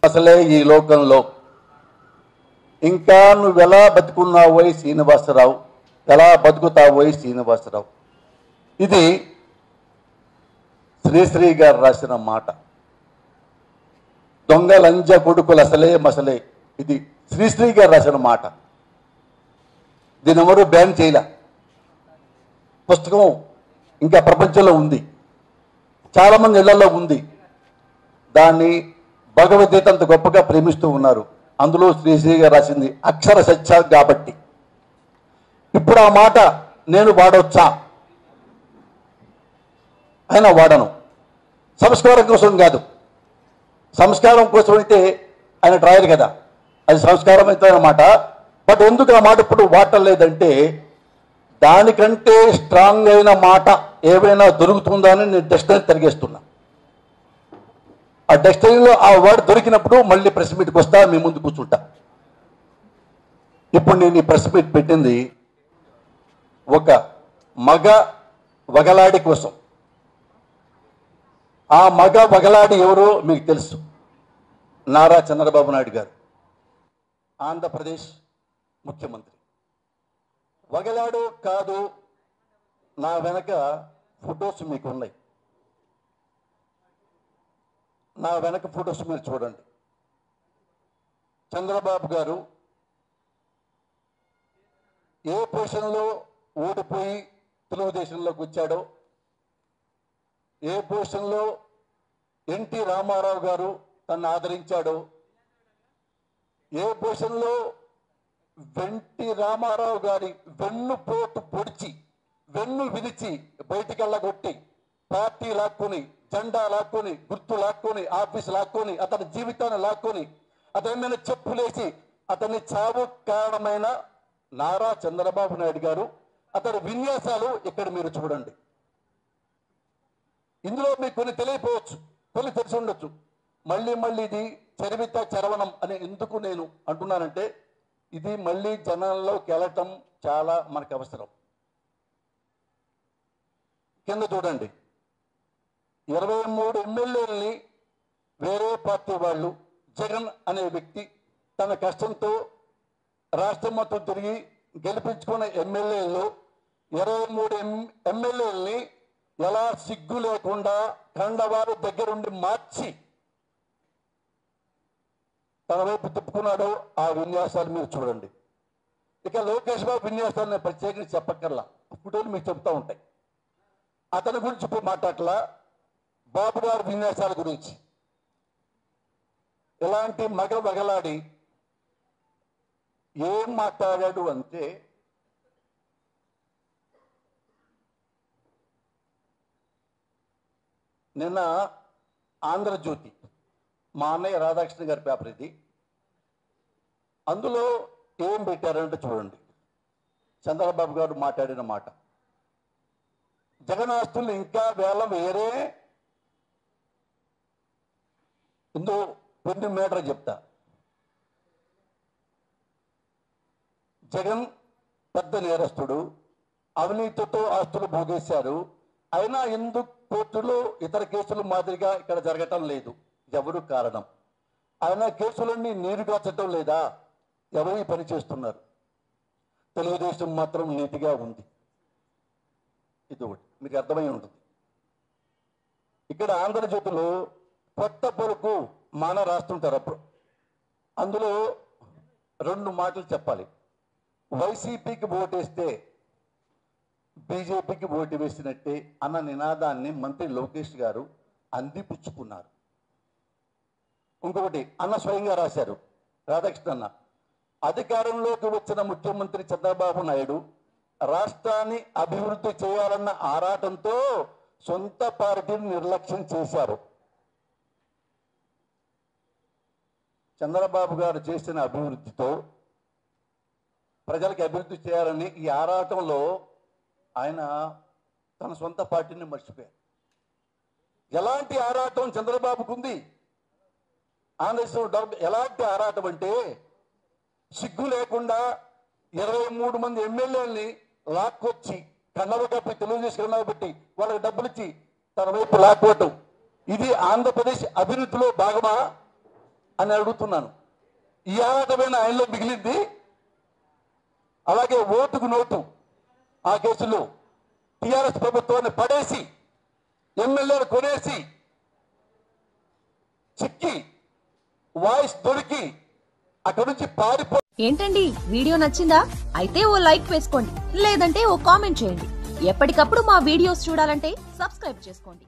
అసలే ఈ లోకంలో ఇంకా నువ్వెలా బతుకున్నావోయ్ శ్రీనివాసరావు, ఎలా బతుకుతావోయ్ శ్రీనివాసరావు. ఇది శ్రీశ్రీ గారు రాసిన మాట. దొంగ లంజ కొడుకులు అసలే మసలే, ఇది శ్రీశ్రీ గారు రాసిన మాట. దీని ఎవరు బ్యాన్ చేయలే. పుస్తకం ఇంకా ప్రపంచంలో ఉంది, చాలామంది ఇళ్లలో ఉంది. దాన్ని భగవద్గీత అంత గొప్పగా ప్రేమిస్తూ ఉన్నారు. అందులో శ్రీశ్రీ గారు రాసింది అక్షర సత్యం కాబట్టి. ఇప్పుడు ఆ మాట నేను వాడవచ్చా? అయినా వాడను. సంస్కారం కోసం కాదు. సంస్కారం కోసం అయితే ఆయన డ్రాయర్ కదా, అది సంస్కారం అయితే అన్నమాట. బట్ ఎందుకు ఆ మాట ఇప్పుడు వాడలేదంటే దానికంటే స్ట్రాంగ్ అయిన మాట ఏవైనా దొరుకుతుందా అని నేను డిక్షనరీ తిరిగేస్తున్నా. ఆ డిక్షనరీలో ఆ వర్డ్ దొరికినప్పుడు మళ్ళీ ప్రెస్ మీట్కి వస్తా, మీ ముందు కూర్చుంటా. ఇప్పుడు నేను ఈ ప్రెస్ మీట్ పెట్టింది ఒక మగ వగలాడి కోసం. ఆ మగ వగలాడి ఎవరో మీకు తెలుసు, నారా చంద్రబాబు నాయుడు గారు, ఆంధ్రప్రదేశ్ ముఖ్యమంత్రి. వగలాడు కాదు, నా వెనక ఫొటోస్ మీకు ఉన్నాయి. నా వెనక ఫొటోస్ మీరు చూడండి. చంద్రబాబు గారు ఏ పొజిషన్లో ఓడిపోయి తెలుగుదేశంలోకి వచ్చాడో, ఏ పొజిషన్లో ఎన్టీ రామారావు గారు తను ఆదరించాడో, ఏ పొజిషన్లో ఎన్టీ రామారావు గారి వెన్ను పోటు పొడిచి వెన్ను విరిచి బయటికి వెళ్ళగొట్టి పార్టీ లాక్కొని, జెండా లాక్కొని, గుర్తు లాక్కొని, ఆఫీస్ లాక్కొని, అతని జీవితాన్ని లాక్కొని, అతని మీద చెప్పులేసి అతని చావు కారణమైన నారా చంద్రబాబు నాయుడు గారు, అతని విన్యాసాలు ఇక్కడ మీరు చూడండి. ఇందులో మీకు కొన్ని తెలియపోవచ్చు, కొన్ని తెలిసి ఉండొచ్చు. మళ్ళీ మళ్ళీ ఇది చరివిత చరవణం అని ఎందుకు నేను అంటున్నానంటే ఇది మళ్ళీ జనాల్లోకి వెళ్ళటం చాలా మనకు అవసరం. కింద చూడండి, 23 ఎమ్మెల్యేలని వేరే పార్టీ వాళ్ళు, జగన్ అనే వ్యక్తి తన కష్టంతో రాష్ట్రం మొత్తం తిరిగి గెలిపించుకున్న ఎమ్మెల్యేలు 23 ఎమ్మెల్యేలని ఎలా సిగ్గు లేకుండా కండవారు దగ్గరుండి మార్చి తన వైపు తిప్పుకున్నాడో ఆ విన్యాసాలు మీరు చూడండి. ఇక లోకేష్ బాబు విన్యాసాలు నేను ప్రత్యేకించి చెప్పక్కర్లా, ఫోటోలు మీకు చెప్తా ఉంటాయి. అతని గురించి ఇప్పుడు మాట్లాడలా, బాబు గారి విన్యాసాల గురించి. ఇలాంటి మగ వగలాడి ఏం మాట్లాడాడు అంటే నిన్న ఆంధ్రజ్యోతి మా అన్నయ్య రాధాకృష్ణ గారి పేపర్ ఇది, అందులో ఏం పెట్టారంటే చూడండి. చంద్రబాబు గారు మాట్లాడిన మాట, జగన్ ఆస్తులు ఇంకా వేల వేరే. ఇందులో కొన్ని మీటర్ చెప్తా. జగన్ పెద్ద నేరస్తుడు, అవినీతితో ఆస్తులు భోగేశారు. అయినా ఎందుకు కోర్టులో ఇతర కేసుల మాదిరిగా ఇక్కడ జరగటం లేదు? ఎవరు కారణం? ఆయన కేసులన్నీ నీరుగాచటం లేదా? ఎవరు పని చేస్తున్నారు? తెలుగుదేశం మాత్రం నీతిగా ఉంది. ఇది ఒకటి మీకు అర్థమై ఉంటుంది. ఇక్కడ ఆంధ్రజ్యోతిలో కొత్త పలుకు మాన రాస్తుంటారు. అప్పుడు అందులో 2 మాటలు చెప్పాలి. వైసీపీకి ఓటేస్తే బీజేపీకి ఓటు వేసినట్టే అన్న నినాదాన్ని మంత్రి లోకేష్ గారు అందిపుచ్చుకున్నారు. ఇంకొకటి అన్న స్వయంగా రాశారు రాధాకృష్ణ అన్న, అధికారంలోకి వచ్చిన ముఖ్యమంత్రి చంద్రబాబు నాయుడు రాష్ట్రాన్ని అభివృద్ధి చేయాలన్న ఆరాటంతో సొంత పార్టీని నిర్లక్ష్యం చేశారు. చంద్రబాబు గారు చేసిన అభివృద్ధితో ప్రజలకు అభివృద్ధి చేయాలని ఈ ఆరాటంలో ఆయన తన సొంత పార్టీని మర్చిపోయారు. ఎలాంటి ఆరాటం చంద్రబాబుకు ఉంది? ఆంధ్రప్రదేశ్ ఎలాంటి ఆరాటం అంటే సిగ్గు లేకుండా 23 మంది ఎమ్మెల్యేలని లాక్కొచ్చి కన్నవ కప్పి తెలుగుదేశం కన్నవ పెట్టి వాళ్ళకి డబ్బులు ఇచ్చి తన వైపు లాక్కోవటం. ఇది ఆంధ్రప్రదేశ్ అభివృద్ధిలో భాగమా? అని అడుగుతున్నాను. ఈ ఆరాటమైన ఆయనలో మిగిలింది. అలాగే ఓటుకు నోటు ఆ కేసులో టీఆర్ఎస్ ప్రభుత్వాన్ని పడేసి ఎమ్మెల్యేలు కొనేసి చిక్కి వాయిస్ దొరికి అక్కడి నుంచి పారిపో. ఏంటండి వీడియో నచ్చిందా? అయితే ఓ లైక్ వేసుకోండి, లేదంటే ఓ కామెంట్ చేయండి. ఎప్పటికప్పుడు మా వీడియోస్ చూడాలంటే సబ్స్క్రైబ్ చేసుకోండి.